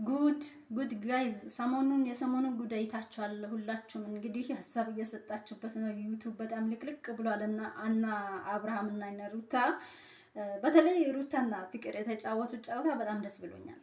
ጉድ ጋይዝ የሰሞኑን ጉዳይ አይታችኋል ሁላችሁም እንግዲህ ሐሳብ እየሰጣችሁበት ነው ዩቲዩብ በጣም ልቅልቅ ብሏልና አና አብርሃም እና እነ ሩታ በተለይ ሩታና ፍቅር የተጫወቱት ጨዋታ በጣም ደስ ብሎኛል።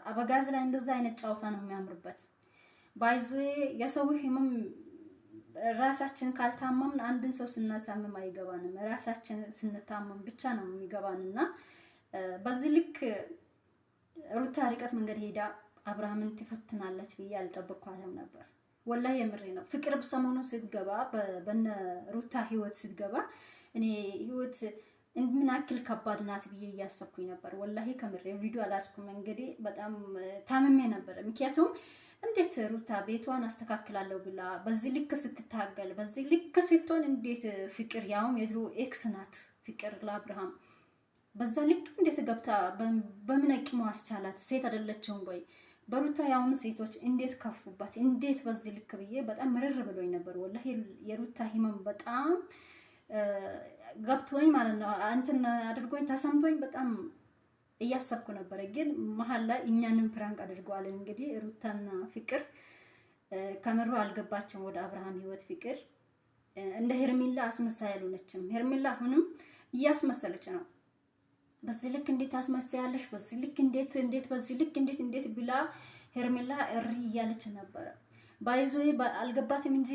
አበጋዝ ላይ እንደዛ አይነት ጨዋታ ነው የሚያምርበት። ባይዞ የሰው ህመም ራሳችን ካልታመምን አንድን ሰው ስናሳምም አይገባንም። ራሳችን ስንታመም ብቻ ነው የሚገባንና በዚህ ልክ ሩታ ርቀት መንገድ ሄዳ አብርሃምን ትፈትናለች ብዬ አልጠበቅኳትም ነበር። ወላሂ የምሬ ነው። ፍቅር በሰሞኑ ስትገባ በነ ሩታ ህይወት ስትገባ እኔ ህይወት ምን ያክል ከባድ ናት ብዬ እያሰብኩኝ ነበር። ወላሂ ከምሬ ቪዲዮ አላስኩም እንግዲህ በጣም ታምሜ ነበር። ምክንያቱም እንዴት ሩታ ቤቷን አስተካክላለሁ ብላ በዚህ ልክ ስትታገል በዚህ ልክ ስትሆን እንዴት ፍቅር ያውም የድሮ ኤክስ ናት ፍቅር ለአብርሃም በዛ ልክ እንዴት ገብታ በምን አቅሙ አስቻላት? ሴት አይደለችም ወይ? በሩታ ያውም ሴቶች እንዴት ከፉባት? እንዴት በዚህ ልክ ብዬ በጣም ምርር ብሎኝ ነበር። ወላሂ የሩታ ህመም በጣም ገብቶኝ ማለት ነው እንትን አድርጎኝ ተሰምቶኝ በጣም እያሰብኩ ነበር። ግን መሀል ላይ እኛንም ፕራንክ አድርገዋል። እንግዲህ ሩታና ፍቅር ከምሩ አልገባችም ወደ አብርሃም ህይወት። ፍቅር እንደ ሄርሜላ አስመሳይ አልሆነችም። ሄርሜላ አሁንም እያስመሰለች ነው። በዚህ ልክ እንዴት አስመሳያለሽ? በዚህ ልክ እንዴት በዚህ ልክ እንዴት ብላ ሄርሜላ እሪ እያለች ነበር። ባይዞ አልገባትም እንጂ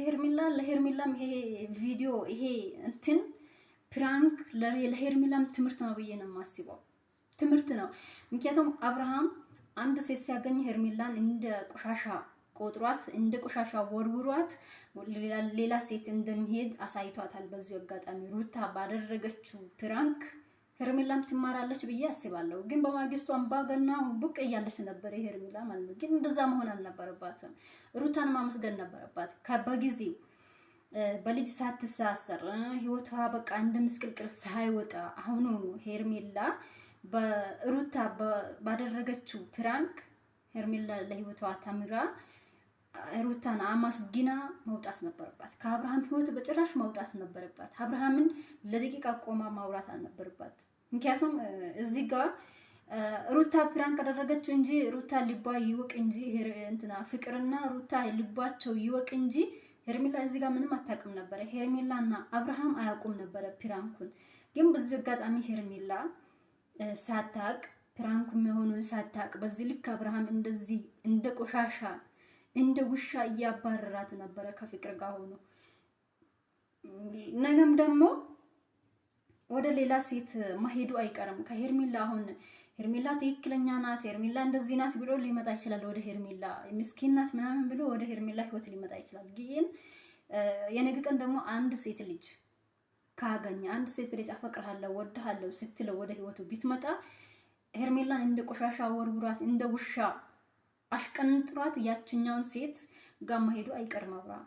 ለሄርሜላም ይሄ ቪዲዮ ይሄ እንትን ፕራንክ ለሄርሜላም ትምህርት ነው ብዬ ነው የማስበው። ትምህርት ነው። ምክንያቱም አብርሃም አንድ ሴት ሲያገኝ ሄርሜላን እንደ ቆሻሻ ቆጥሯት እንደ ቆሻሻ ወርውሯት ሌላ ሴት እንደሚሄድ አሳይቷታል። በዚህ አጋጣሚ ሩታ ባደረገችው ፕራንክ ሄርሜላም ትማራለች ብዬ አስባለሁ። ግን በማግስቱ አምባገና ቡቅ እያለች ነበር ሄርሜላ ማለት ነው። ግን እንደዛ መሆን አልነበረባትም። ሩታን ማመስገን ነበረባት። በጊዜው በልጅ ሳትሳሰር ህይወቷ በቃ እንደ ምስቅልቅል ሳይወጣ አሁን ሄርሜላ በሩታ ባደረገችው ፕራንክ ሄርሜላ ለህይወቷ ተምራ ሩታን አመስግና መውጣት ነበረባት። ከአብርሃም ህይወት በጭራሽ መውጣት ነበረባት። አብርሃምን ለደቂቃ ቆማ ማውራት አልነበረባት። ምክንያቱም እዚህ ጋር ሩታ ፕራንክ አደረገችው እንጂ ሩታ ልቧ ይወቅ እንጂ እንትና ፍቅርና ሩታ ልባቸው ይወቅ እንጂ ሄርሜላ እዚህ ጋር ምንም አታውቅም ነበር። ሄርሜላና አብርሃም አያውቁም ነበር ፕራንኩን። ግን በዚህ አጋጣሚ ሄርሜላ ሳታውቅ ፕራንኩ መሆኑን ሳታውቅ በዚህ ልክ አብርሃም እንደዚህ እንደ ቆሻሻ እንደ ውሻ እያባረራት ነበረ ከፍቅር ጋር ሆኖ። ነገም ደግሞ ወደ ሌላ ሴት መሄዱ አይቀርም ከሄርሜላ። አሁን ሄርሜላ ትክክለኛ ናት፣ ሄርሜላ እንደዚህ ናት ብሎ ሊመጣ ይችላል ወደ ሄርሜላ። ምስኪን ናት ምናምን ብሎ ወደ ሄርሜላ ህይወት ሊመጣ ይችላል። ግን የነገ ቀን ደግሞ አንድ ሴት ልጅ ካገኘ አንድ ሴት ልጅ አፈቅርሃለሁ ወድሃለሁ ስትለው ወደ ህይወቱ ቢትመጣ ሄርሜላን እንደ ቆሻሻ ወርውራት እንደ ውሻ አሽቀንጥሯት ያችኛውን ሴት ጋር መሄዱ አይቀርም አብርሃም።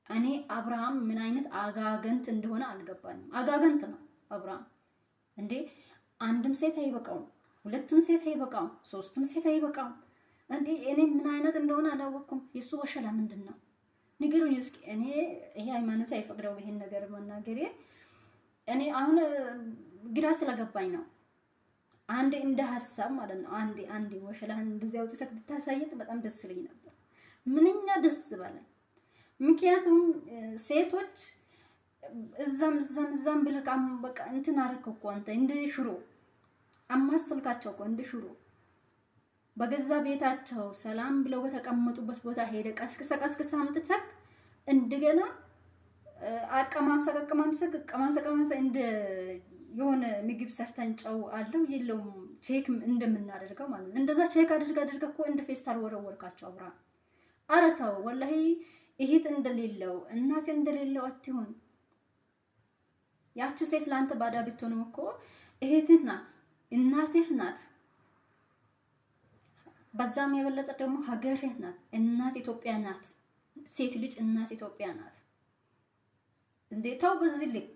እኔ አብርሃም ምን አይነት አጋገንት እንደሆነ አልገባኝም። አጋገንት ነው አብርሃም እንዴ! አንድም ሴት አይበቃውም፣ ሁለትም ሴት አይበቃውም፣ ሶስትም ሴት አይበቃውም እንዴ! እኔ ምን አይነት እንደሆነ አላወቅኩም። የሱ ወሸላ ምንድን ነው ንገሩኝ እስኪ። እኔ ይሄ ሃይማኖት አይፈቅደው ይሄን ነገር መናገሬ። እኔ አሁን ግራ ስለገባኝ ነው። አንዴ እንደ ሐሳብ ማለት ነው አንዴ ወሸላህን እንደዚህ አውጥተህ ብታሳየን በጣም ደስ ይለኝ ነበር። ምንኛ ደስ ባለን። ምክንያቱም ሴቶች እዛም ብለቃም በቃ እንትን አደረከው እኮ አንተ እንደ ሽሮ አማሰልካቸው እኮ እንደ ሽሮ። በገዛ ቤታቸው ሰላም ብለው በተቀመጡበት ቦታ ሄደ ቀስቅሰ አምጥተህ እንደገና አቀማምሰ እንደ የሆነ ምግብ ሰርተን ጨው አለው የለውም ቼክ እንደምናደርገው ማለት ነው። እንደዛ ቼክ አድርገህ እኮ እንደ ፌስታል ወረወርካቸው አብርሃም። ኧረ ተው ወላሂ። እህት እንደሌለው እናት እንደሌለው አትሆን። ያቺ ሴት ላንተ ባዳ ብትሆንም እኮ እህትህ ናት፣ እናትህ ናት። በዛም የበለጠ ደግሞ ሀገርህ ናት። እናት ኢትዮጵያ ናት። ሴት ልጅ እናት ኢትዮጵያ ናት። እንዴታው በዚህ ልክ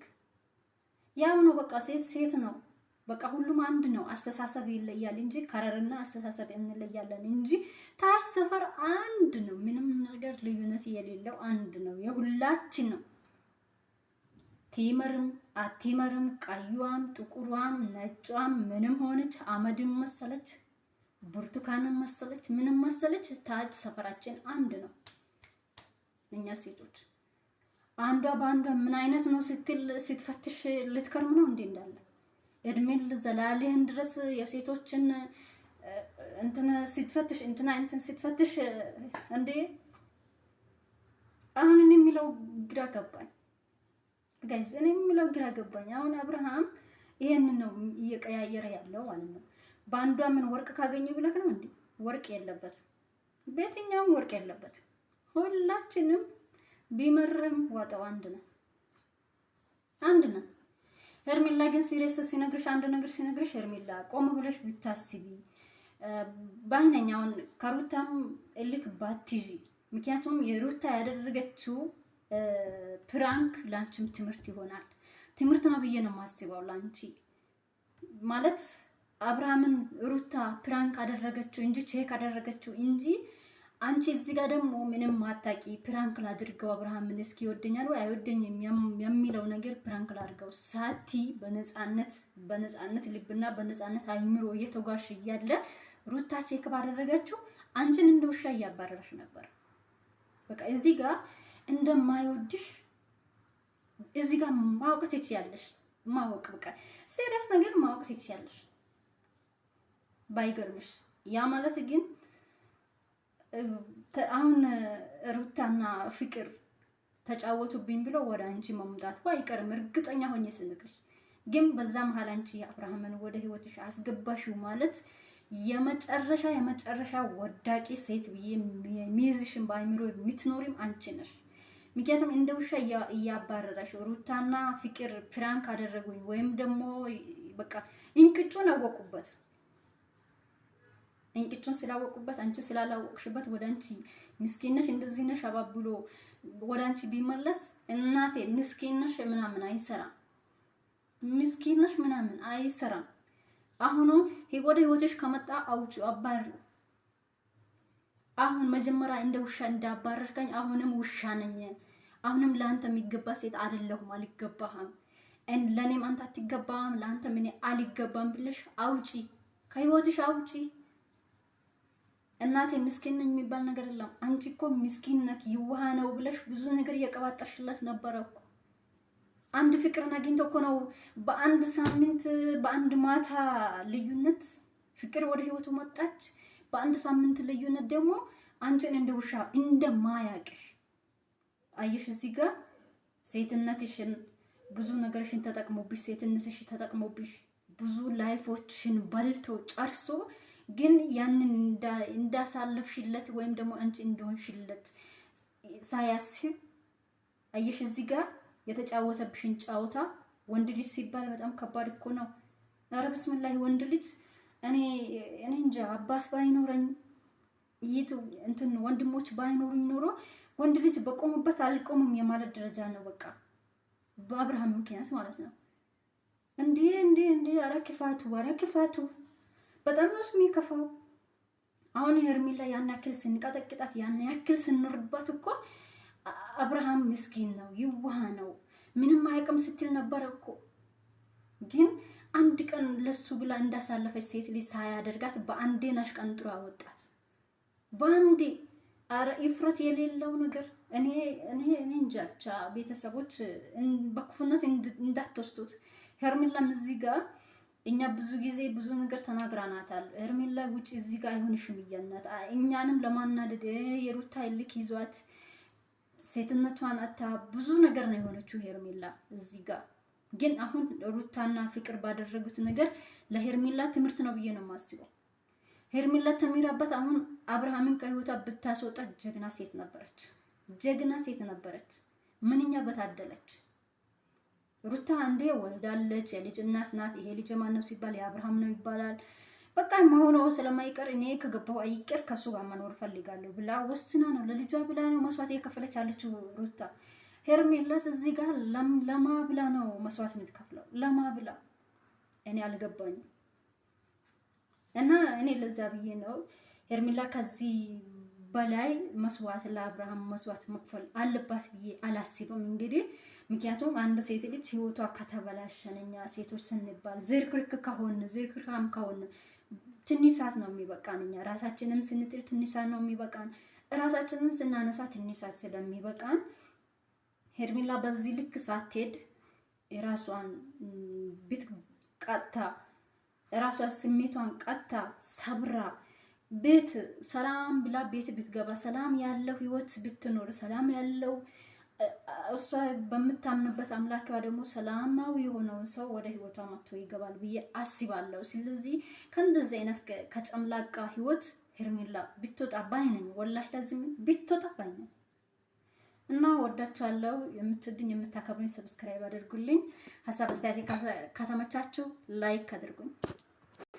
ያው ነው በቃ ሴት ነው በቃ ሁሉም አንድ ነው። አስተሳሰብ ይለያል እንጂ ከረርና አስተሳሰብ እንለያለን እንጂ ታች ሰፈር አንድ ነው። ምንም ነገር ልዩነት የሌለው አንድ ነው። የሁላችን ነው። ቲመርም አቲመርም ቀዩዋም ጥቁሯም ነጯም ምንም ሆነች አመድም መሰለች ብርቱካንም መሰለች ምንም መሰለች ታች ሰፈራችን አንድ ነው። እኛ ሴቶች አንዷ በአንዷ ምን አይነት ነው ስትል ስትፈትሽ ልትከርም ነው እንዴ እንዳለ እድሜን ለዘላለም ድረስ የሴቶችን እንትን ስትፈትሽ እንትን ስትፈትሽ እንዴ አሁን እኔ የሚለው ግራ ገባኝ ጋይስ። እኔ የሚለው ግራ ገባኝ። አሁን አብርሃም ይሄንን ነው እየቀያየረ ያለው ማለት ነው። በአንዷ ምን ወርቅ ካገኘ ብለክ ነው እንዴ? ወርቅ የለበት፣ በየትኛውም ወርቅ የለበት። ሁላችንም ቢመረም ዋጣው አንድ ነው። ሄርሜላ ግን ሲሪየስ ሲነግርሽ አንድ ነገር ሲነግርሽ ሄርሜላ ቆም ብለሽ ብታስቢ ባይነኛውን ከሩታም እልክ ባትይጂ። ምክንያቱም የሩታ ያደረገችው ፕራንክ ላንቺም ትምህርት ይሆናል። ትምህርት ነው ብዬ ነው የማስበው ላንቺ ማለት አብርሃምን ሩታ ፕራንክ አደረገችው እንጂ ቼክ አደረገችው እንጂ አንቺ እዚህ ጋር ደግሞ ምንም ማታቂ ፕራንክ ላድርገው አብርሃምን እስኪ ይወደኛል ወይ አይወደኝም የሚለው ነገር ፕራንክ ላድርገው ሳቲ በነፃነት ልብና በነፃነት አይምሮ እየተጓሽ እያለ ሩታ ቼክ ባደረገችው አንቺን እንደ ውሻ እያባረረሽ ነበር። በቃ እዚህ ጋር እንደማይወድሽ እዚህ ጋር ማወቅ ትችያለሽ። ማወቅ በቃ ሲሪየስ ነገር ማወቅ ትችያለሽ ባይገርምሽ። ያ ማለት ግን አሁን ሩታና ፍቅር ተጫወቱብኝ ብሎ ወደ አንቺ መምጣት ባይቀርም እርግጠኛ ሆኜ ስንግርሽ ግን በዛ መሃል አንቺ አብርሃምን ወደ ህይወትሽ አስገባሽው ማለት የመጨረሻ ወዳቂ ሴት ብዬ ሚይዝሽን ባይምሮ የምትኖሪም አንቺ ነሽ። ምክንያቱም እንደ ውሻ እያባረረሽ ሩታና ፍቅር ፕራንክ አደረጉኝ ወይም ደግሞ በቃ እንቅጩን አወቁበት። እንቅጩን ስላወቁበት አንቺ ስላላወቅሽበት ወደ አንቺ ምስኪንነሽ እንደዚህ ነሽ አባብሎ ወደ አንቺ ቢመለስ እናቴ ምስኪንነሽ ምናምን አይሰራም። ምስኪንነሽ ምናምን አይሰራም። አሁን ወደ ህይወትሽ ከመጣ አውጪ አባር። አሁን መጀመሪያ እንደ ውሻ እንዳባረርከኝ አሁንም ውሻ ነኝ። አሁንም ላንተ የሚገባ ሴት አይደለሁም፣ አልገባህም። ለኔም አንተ አትገባም፣ ላንተ ምን አልገባም ብለሽ አውጪ፣ ከህይወትሽ አውጪ። እናቴ ምስኪን ነኝ የሚባል ነገር የለም። አንቺ እኮ ምስኪን ነክ ይዋሃ ነው ብለሽ ብዙ ነገር እየቀባጠርሽለት ነበረ እኮ። አንድ ፍቅርን አግኝቶ እኮ ነው በአንድ ሳምንት በአንድ ማታ ልዩነት ፍቅር ወደ ህይወቱ መጣች። በአንድ ሳምንት ልዩነት ደግሞ አንቺን እንደ ውሻ እንደማያቅሽ አየሽ። እዚህ ጋር ሴትነትሽን ብዙ ነገርሽን ተጠቅሞብሽ ሴትነትሽ ተጠቅሞብሽ ብዙ ላይፎችሽን በልቶ ጨርሶ ግን ያንን እንዳሳለፍሽለት ወይም ደግሞ አንቺ እንደሆንሽለት ሳያስብ አየሽ እዚህ ጋር የተጫወተብሽን ጫወታ። ወንድ ልጅ ሲባል በጣም ከባድ እኮ ነው። ኧረ ብስምላህ ወንድ ልጅ እኔ እንጃ አባስ ባይኖረኝ እንትን ወንድሞች ባይኖሩኝ ኖሮ ወንድ ልጅ በቆሙበት አልቆምም የማለት ደረጃ ነው። በቃ በአብርሃም ምክንያት ማለት ነው። እንዴ ኧረ ክፋቱ በጣም ነው የሚከፋው። አሁን ሄርሜላ ያን ያክል ስንቀጠቅጣት ያን ያክል ስንርባት እኮ አብርሃም ምስኪን ነው፣ ይዋሃ ነው፣ ምንም አይቀም ስትል ነበር እኮ። ግን አንድ ቀን ለሱ ብላ እንዳሳለፈች ሴት ልጅ ሳያደርጋት በአንዴ ናሽቀንጥሮ አወጣት። በአንዴ አረ ኢፍረት የሌለው ነገር። እኔ እንጃ ብቻ ቤተሰቦች በክፉነት እንዳትወስዱት። ሄርሜላም እዚህ ጋር እኛ ብዙ ጊዜ ብዙ ነገር ተናግራናታል። ሄርሜላ ውጪ እዚህ ጋር አይሆንሽም እያልናት እኛንም ለማናደድ የሩታ ልክ ይዟት ሴትነቷን አታ ብዙ ነገር ነው የሆነችው ሄርሜላ እዚህ ጋር። ግን አሁን ሩታና ፍቅር ባደረጉት ነገር ለሄርሜላ ትምህርት ነው ብዬ ነው የማስበው። ሄርሜላ ተሚራበት አሁን አብርሃምን ከህይወቷ ብታስወጣ ጀግና ሴት ነበረች። ምንኛ በታደለች። ሩታ አንዴ ወልዳለች፣ የልጅ እናት ናት። ይሄ ልጅ ማን ነው ሲባል የአብርሃም ነው ይባላል። በቃ መሆኑ ስለማይቀር እኔ ከገባው አይቀር ከሱ ጋር መኖር ፈልጋለሁ ብላ ወስና ነው ለልጇ ብላ ነው መስዋዕት የከፈለች ያለችው ሩታ። ሄርሜላስ እዚህ ጋር ለማ ብላ ነው መስዋዕት የምትከፍለው? ለማ ብላ እኔ አልገባኝም። እና እኔ ለዛ ብዬ ነው ሄርሜላ ከዚህ በላይ መስዋዕት ለአብርሃም መስዋዕት መክፈል አለባት ብዬ አላስብም። እንግዲህ ምክንያቱም አንድ ሴት ልጅ ህይወቷ ከተበላሸነኛ ሴቶች ስንባል ዝርክርካም ከሆነ ትንሽ ሰዓት ነው የሚበቃን። እኛ ራሳችንም ስንጥል ትንሽ ሰዓት ነው የሚበቃን። ራሳችንም ስናነሳ ትንሽ ሰዓት ስለሚበቃን ሄርሜላ በዚህ ልክ ሳትሄድ የራሷን ቤት ቀጥታ ራሷን ስሜቷን ቀጥታ ሰብራ ቤት ሰላም ብላ ቤት ብትገባ ሰላም ያለው ህይወት ብትኖር ሰላም ያለው እሷ በምታምንበት አምላክዋ ደግሞ ሰላማዊ የሆነውን ሰው ወደ ህይወቷ መጥቶ ይገባል ብዬ አስባለሁ። ስለዚህ ከእንደዚህ አይነት ከጨምላቃ ህይወት ሄርሜላ ብትወጣ ባይነኝ፣ ወላሂ ለዚህ ብትወጣ ባይነኝ። እና ወዳችኋለሁ። የምትወዱኝ የምታከብሩኝ ሰብስክራይብ አድርጉልኝ። ሀሳብ አስተያየት ከተመቻችሁ ላይክ አድርጉኝ።